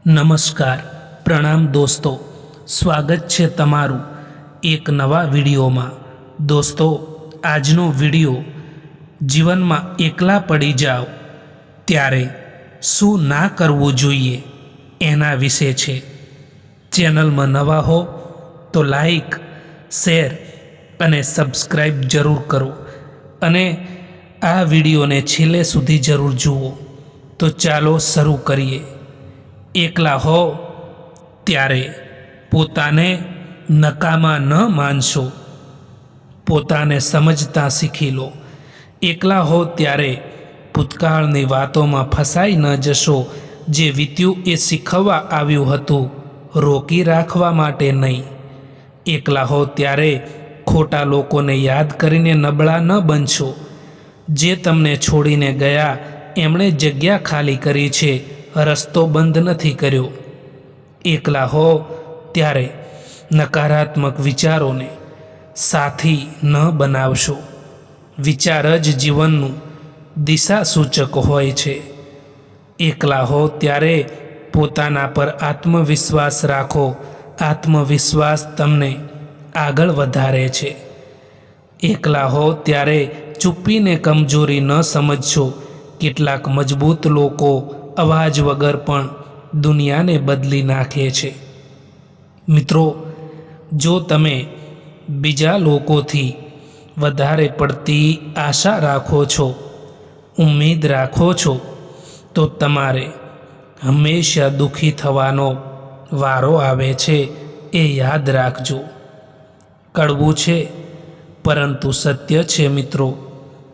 નમસ્કાર, પ્રણામ દોસ્તો, સ્વાગત છે તમારું એક નવા વિડીયોમાં। દોસ્તો, આજનો વિડીયો જીવનમાં એકલા પડી જાઓ ત્યારે શું ના કરવું જોઈએ એના વિશે છે। ચેનલમાં નવા હો તો લાઈક, શેર અને સબસ્ક્રાઈબ જરૂર કરો અને આ વિડીયોને છેલ્લે સુધી જરૂર જુઓ। તો ચાલો શરૂ કરીએ। એકલા હો ત્યારે પોતાને નકામા ન માનશો, પોતાને સમજતા શીખી લો। એકલા હો ત્યારે ભૂતકાળની વાતોમાં ફસાઈ ન જશો। જે વીત્યું એ શીખવવા આવ્યું હતું, રોકી રાખવા માટે નહીં। એકલા હો ત્યારે ખોટા લોકોને યાદ કરીને નબળા ન બનશો। જે તમને છોડીને ગયા એમણે જગ્યા ખાલી કરી છે, રસ્તો બંધ નથી કર્યો। એકલા હો ત્યારે નકારાત્મક વિચારોને સાથી ન બનાવશો। વિચાર જ જીવનનું દિશા સૂચક હોય છે। એકલા હો ત્યારે પોતાના પર આત્મવિશ્વાસ રાખો। આત્મવિશ્વાસ તમને આગળ વધારે છે। એકલા હો ત્યારે ચૂપ્પીને કમજોરી ન સમજશો। કેટલાક મજબૂત લોકો અવાજ વગર પણ દુનિયાને બદલી નાખે છે। મિત્રો, જો તમે બીજા લોકોથી વધારે પડતી આશા રાખો છો, ઉમ્મીદ રાખો છો, તો તમારે હંમેશા દુઃખી થવાનો વારો આવે છે, એ યાદ રાખજો। કડવું છે પરંતુ સત્ય છે મિત્રો,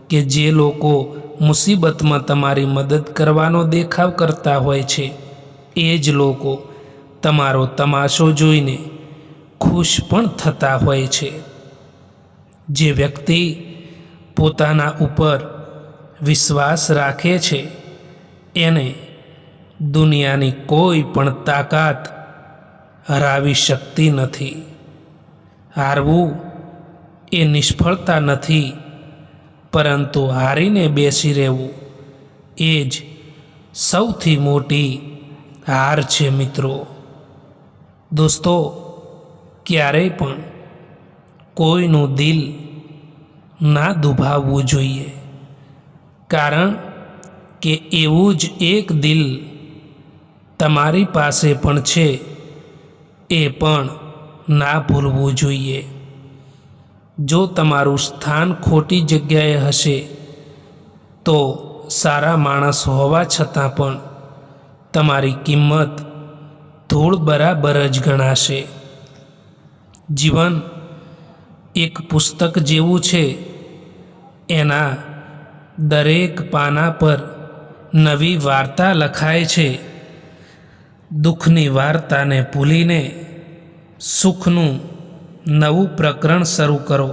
કે જે લોકો મુસીબતમાં તમારી મદદ કરવાનો દેખાવ કરતા હોય છે, એ જ લોકો તમારો તમાશો જોઈને ખુશ પણ થતા હોય છે। જે વ્યક્તિ પોતાના ઉપર વિશ્વાસ રાખે છે એને દુનિયાની કોઈ પણ તાકાત હરાવી શકતી નથી। હારવું એ નિષ્ફળતા નથી, પરંતુ હારીને બેસી રહેવું એ જ સૌથી મોટી હાર છે મિત્રો। દોસ્તો, ક્યારેય પણ કોઈનું દિલ ના દુભાવવું જોઈએ, કારણ કે એવું જ એક દિલ તમારી પાસે પણ છે, એ પણ ના ભૂલવું જોઈએ। જો તમારું સ્થાન ખોટી જગ્યાએ હશે તો સારા માણસ હોવા છતાં પણ તમારી કિંમત ધૂળ બરાબર જ ગણાશે। જીવન એક પુસ્તક જેવું છે, એના દરેક પાના પર નવી વાર્તા લખાય છે। દુઃખની વાર્તાને ભૂલીને સુખનું નવું પ્રકરણ શરૂ કરો।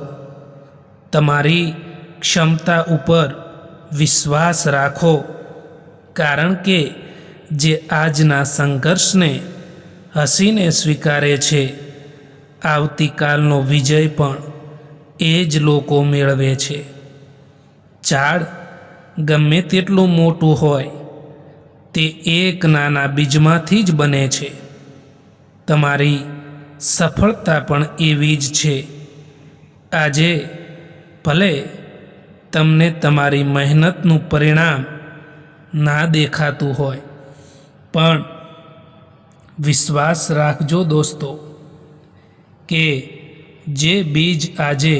તમારી ક્ષમતા ઉપર વિશ્વાસ રાખો, કારણ કે જે આજના સંઘર્ષને હસીને સ્વીકારે છે, આવતીકાલનો વિજય પણ એ જ લોકો મેળવે છે। ઝાડ ગમે તેટલું મોટું હોય, તે એક નાના બીજમાંથી જ બને છે। તમારી સફળતા પણ એવી જ છે। આજે ભલે તમને તમારી મહેનતનું પરિણામ ના દેખાતું હોય, પણ વિશ્વાસ રાખજો દોસ્તો, કે જે બીજ આજે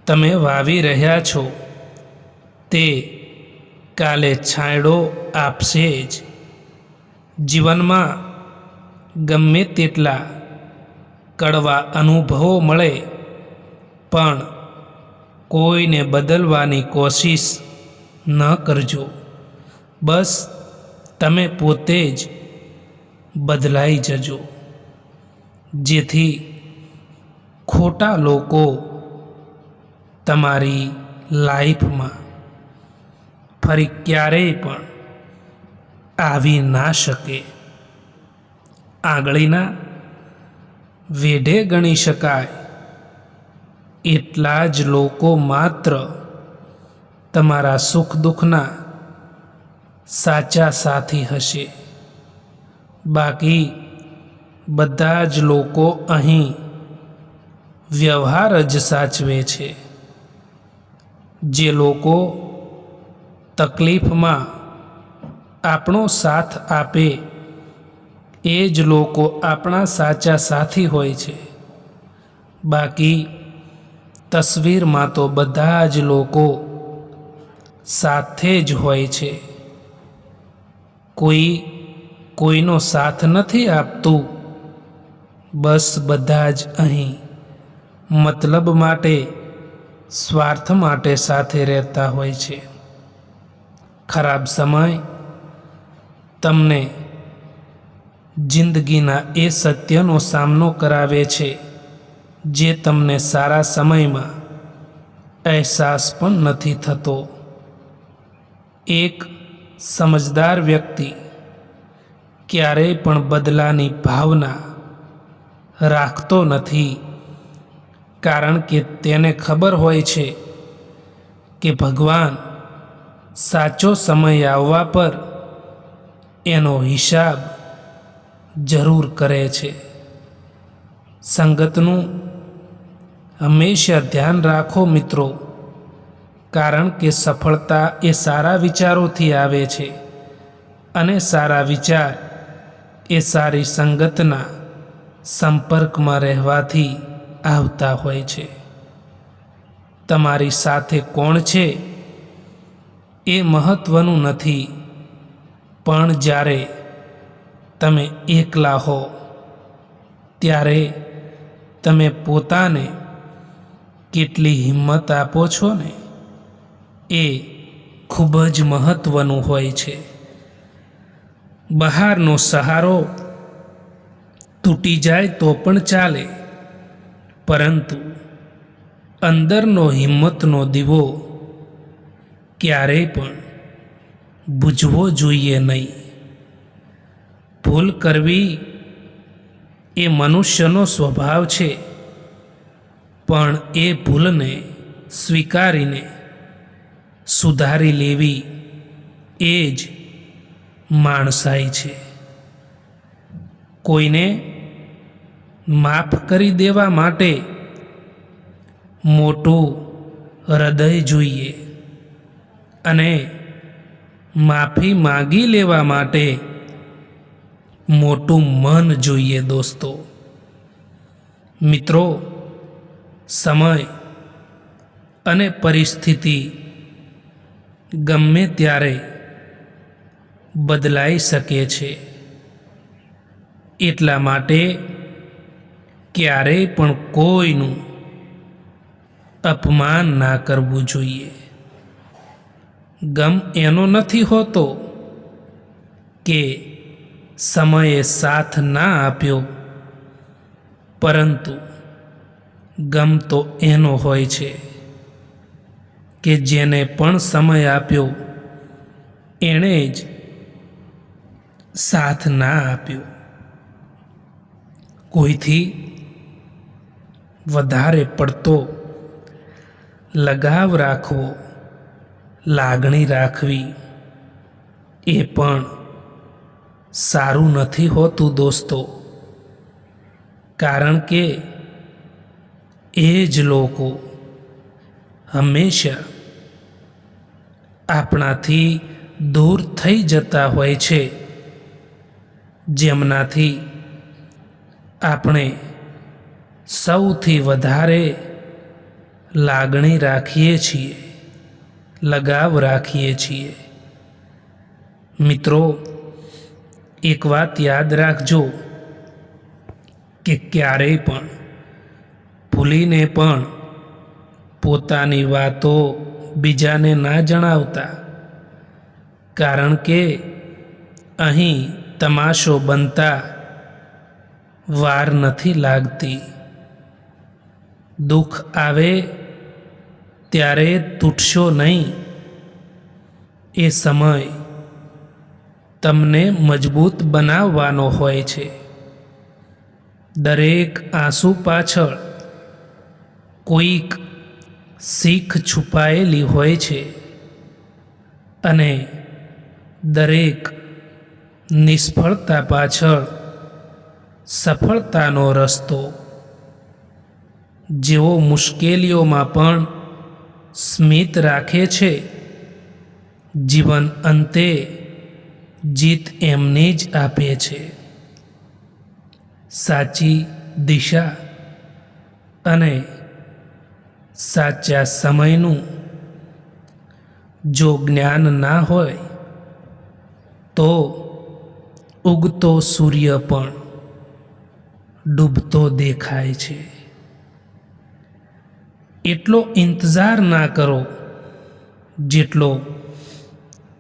તમે વાવી રહ્યા છો તે કાલે છાંયડો આપશે જ। જીવનમાં ગમે તેટલા કડવા અનુભવો મળે, પણ કોઈને બદલવાની કોશિશ ન કરજો। બસ તમે પોતે જ બદલાઈ જજો, જેથી ખોટા લોકો તમારી લાઈફમાં ફરી ક્યારેય પણ આવી ના શકે। આંગળીના વેઢે ગણી શકાય એટલા જ લોકો માત્ર તમારા સુખ દુઃખના સાચા સાથી હશે। બાકી બધા જ લોકો અહીં વ્યવહાર જ સાચવે છે. જે લોકો તકલીફમાં આપણો સાથ આપે એ જ લોકો આપણા સાચા સાથી હોય છે. બાકી તસવીરમાં તો બધા જ લોકો સાથે જ હોય છે. કોઈ કોઈનો સાથ નથી આપતું. બસ બધા જ અહીં મતલબ માટે, સ્વાર્થ માટે સાથે રહેતા હોય છે. ખરાબ સમય તમને જિંદગીના એ સત્યનો સામનો કરાવે છે જે તમને સારા સમયમાં અહેસાસ પણ નથી થતો. એક સમજદાર વ્યક્તિ ક્યારેય પણ બદલાની ભાવના રાખતો નથી, કારણ કે તેને ખબર હોય છે કે ભગવાન સાચો સમય આવવા પર એનો હિસાબ જરૂર કરે છે. સંગતનું હંમેશા ધ્યાન રાખો મિત્રો, કારણ કે સફળતા એ સારા વિચારોથી આવે છે અને સારા વિચાર એ સારી સંગતના સંપર્કમાં રહેવાથી આવતા હોય છે. તમારી સાથે કોણ છે એ મહત્વનું નથી, પણ જ્યારે તમે એકલા હો ત્યારે તમે પોતાને કેટલી હિંમત આપો છો ને, એ ખૂબ જ મહત્વનું હોય છે. બહારનો સહારો તૂટી જાય તો પણ ચાલે, પરંતુ અંદરનો હિંમતનો દીવો ક્યારેય પણ બુઝવો જોઈએ નહીં. ભૂલ કરવી એ મનુષ્યનો સ્વભાવ છે, પણ એ ભૂલને સ્વીકારીને સુધારી લેવી એ જ માણસાઈ છે. કોઈને માફ કરી દેવા માટે મોટું હૃદય જોઈએ અને માફી માંગી લેવા માટે મોટું મન જોઈએ. દોસ્તો મિત્રો, સમય અને પરિસ્થિતિ ગમે ત્યારે બદલાઈ શકે છે. એટલા માટે ક્યારેય પણ કોઈનું અપમાન ના કરવું જોઈએ. ગમ એનો નથી હોતો કે સમયે સાથ ના આપ્યો, પરંતુ ગમ તો એનો હોય છે કે જેને પણ સમય આપ્યો એણે જ સાથ ના આપ્યો. કોઈથી વધારે પડતો લગાવ રાખવો, લાગણી રાખવી એ પણ સારું નથી હોતું દોસ્તો, કારણ કે એ જ લોકો હંમેશા આપણાથી દૂર થઈ જતા હોય છે, જેમનાથી આપણે સૌથી વધારે લાગણી રાખીએ છીએ, લગાવ રાખીએ છીએ. મિત્રો, એક વાત યાદ રાખજો કે ક્યારેય પણ ભૂલીને પણ પોતાની વાતો બીજાને ના જણાવતા, કારણ કે અહીં તમાશો બનતા વાર નથી લાગતી. દુઃખ આવે ત્યારે તૂટશો નહીં. એ સમય તમને મજબૂત બનાવવાનો હોય છે. દરેક આંસુ પાછળ કોઈક શીખ છુપાયેલી હોય છે, અને દરેક નિષ્ફળતા પાછળ સફળતાનો રસ્તો. જેઓ મુશ્કેલીઓમાં પણ સ્મિત રાખે છે, જીવન અંતે જીત એમની જ આપે છે. સાચી દિશા અને સાચા સમયનું જો જ્ઞાન ના હોય તો ઉગતો સૂર્ય પણ ડૂબતો દેખાય છે. એટલો ઇંતજાર ના કરો જેટલો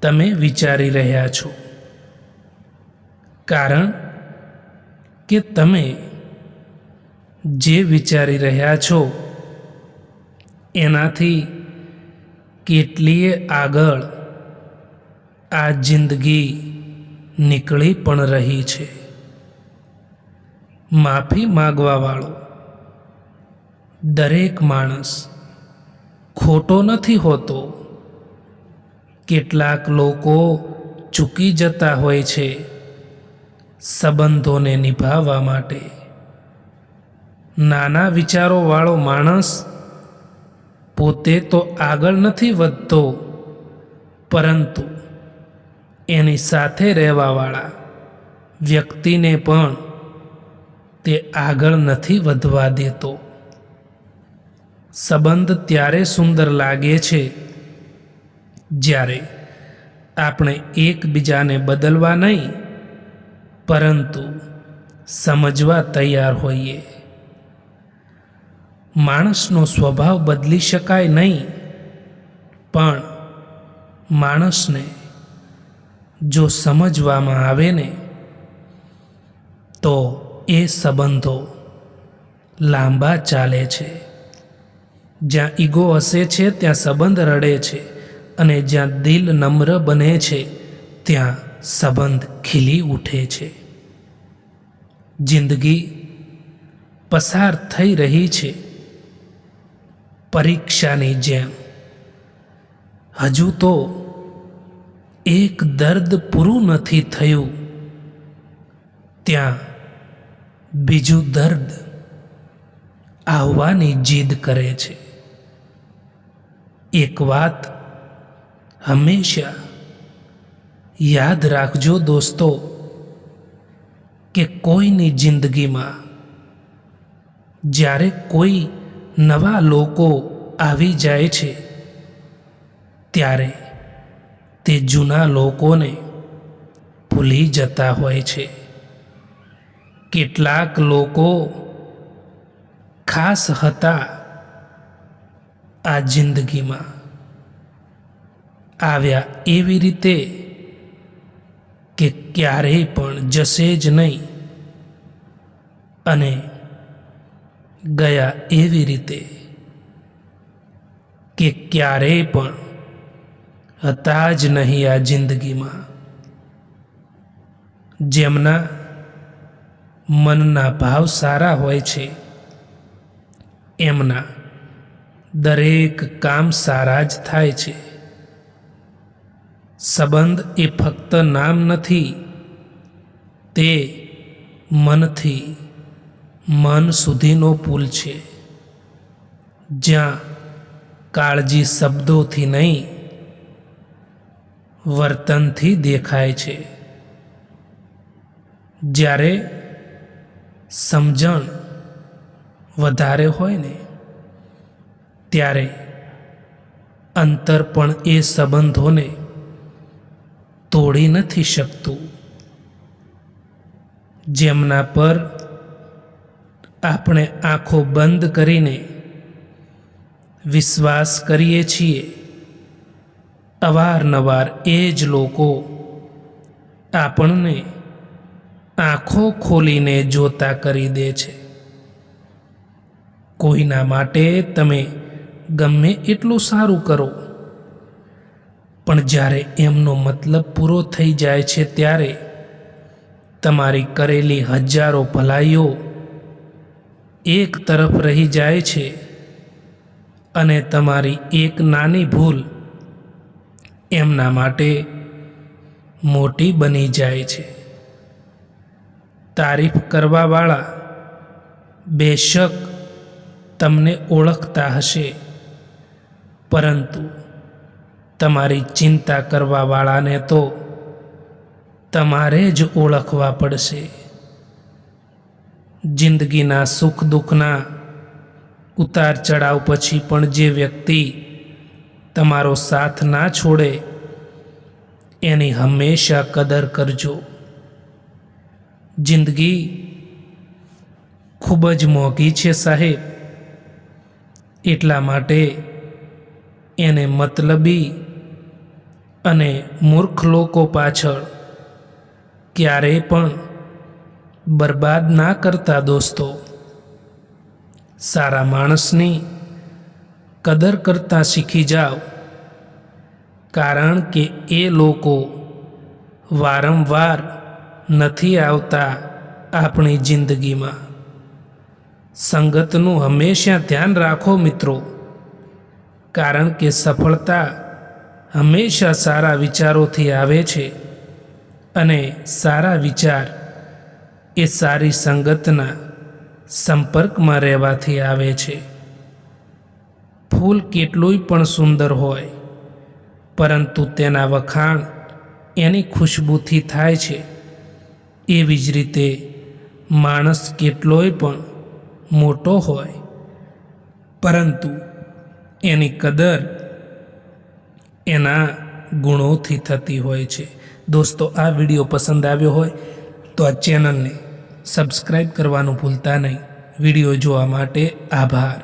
તમે વિચારી રહ્યા છો, કારણ કે તમે જે વિચારી રહ્યા છો એનાથી કેટલીય આગળ આ જિંદગી નીકળી પણ રહી છે. માફી માગવાવાળો દરેક માણસ ખોટો નથી હોતો. કેટલાક લોકો ચૂકી જતા હોય છે સંબંધોને નિભાવવા માટે. નાના વિચારોવાળો માણસ પોતે તો આગળ નથી વધતો, પરંતુ એની સાથે રહેવાવાળા વ્યક્તિને પણ તે આગળ નથી વધવા દેતો. સંબંધ ત્યારે સુંદર લાગે છે જ્યારે આપણે એકબીજાને બદલવા નહીં, પરંતુ સમજવા તૈયાર હોઈએ. માણસનો સ્વભાવ બદલી શકાય નહીં, પણ માણસને જો સમજવામાં આવે ને તો એ સંબંધો લાંબા ચાલે છે. જ્યાં ઈગો હસે છે ત્યાં સંબંધ રડે છે, અને જ્યાં દિલ નમ્ર બને છે ત્યાં સંબંધ ખીલી ઉઠે છે. જિંદગી પસાર થઈ રહી છે પરીક્ષાની જેમ. હજુ તો એક દર્દ પૂરું નથી થયું, ત્યાં બીજું દર્દ આવવાની જીદ કરે છે. એક વાત હંમેશા યાદ રાખજો દોસ્તો, કે કોઈની જિંદગીમાં જ્યારે કોઈ નવા લોકો આવી જાય છે ત્યારે તે જૂના લોકોને ભૂલી જતા હોય છે. કેટલાક લોકો ખાસ હતા આ જિંદગીમાં, આવ્યા એવી રીતે કે ક્યારેય પણ જશે જ નહીં, અને ગયા એવી રીતે કે ક્યારેય પણ હતા જ નહીં આ જિંદગીમાં. જેમના મનના ભાવ સારા હોય છે એમના દરેક કામ સારા જ થાય છે. સંબંધ એ ફક્ત નામ નથી, તે મનથી મન સુધીનો પુલ છે, જ્યાં કાળજી શબ્દોથી નહીં વર્તનથી દેખાય છે. જ્યારે સમજણ વધારે હોય ને ત્યારે અંતર પણ એ સંબંધોને તોડી નથી શકતું. જેમના પર આપણે આંખો બંધ કરીને વિશ્વાસ કરીએ છીએ, અવારનવાર એ જ લોકો આપણને આંખો ખોલીને જોતા કરી દે છે. કોઈના માટે તમે ગમે એટલું સારું કરો, પણ જ્યારે એમનો મતલબ પૂરો થઈ જાય છે ત્યારે તમારી કરેલી હજારો ભલાઈઓ એક તરફ રહી જાય છે, અને તમારી એક નાની ભૂલ એમના માટે મોટી બની જાય છે. તારીફ કરવાવાળા બેશક તમને ઓળખતા હશે, પરંતુ તમારી ચિંતા કરવાવાળાને તો તમારે જ ઓળખવા પડશે. જિંદગીના સુખ દુઃખના ઉતાર ચઢાવ પછી પણ જે વ્યક્તિ તમારો સાથ ના છોડે એની હંમેશા કદર કરજો. જિંદગી ખૂબ જ મોંઘી છે સાહેબ, એટલા માટે એને મતલબી અને મૂર્ખ લોકો પાછળ ક્યારેય પણ બરબાદ ના કરતા દોસ્તો. સારા માણસની કદર કરતા શીખી જાઓ, કારણ કે એ લોકો વારંવાર નથી આવતા આપણી જિંદગીમાં. સંગતનું હંમેશા ધ્યાન રાખો મિત્રો, કારણ કે સફળતા હંમેશા સારા વિચારોથી આવે છે અને સારા વિચાર એ સારી સંગતના સંપર્કમાં રહેવાથી આવે છે. ફૂલ કેટલુંય પણ સુંદર હોય, પરંતુ તેના વખાણ એની ખુશ્બુથી થાય છે. એવી જ રીતે માણસ કેટલોય પણ મોટો હોય, પરંતુ એની કદર એના ગુણોથી થતી હોય છે. દોસ્તો, આ વિડીયો પસંદ આવ્યો હોય તો આ ચેનલને સબસ્ક્રાઈબ કરવાનું ભૂલતા નહીં. વિડીયો જોવા માટે આભાર.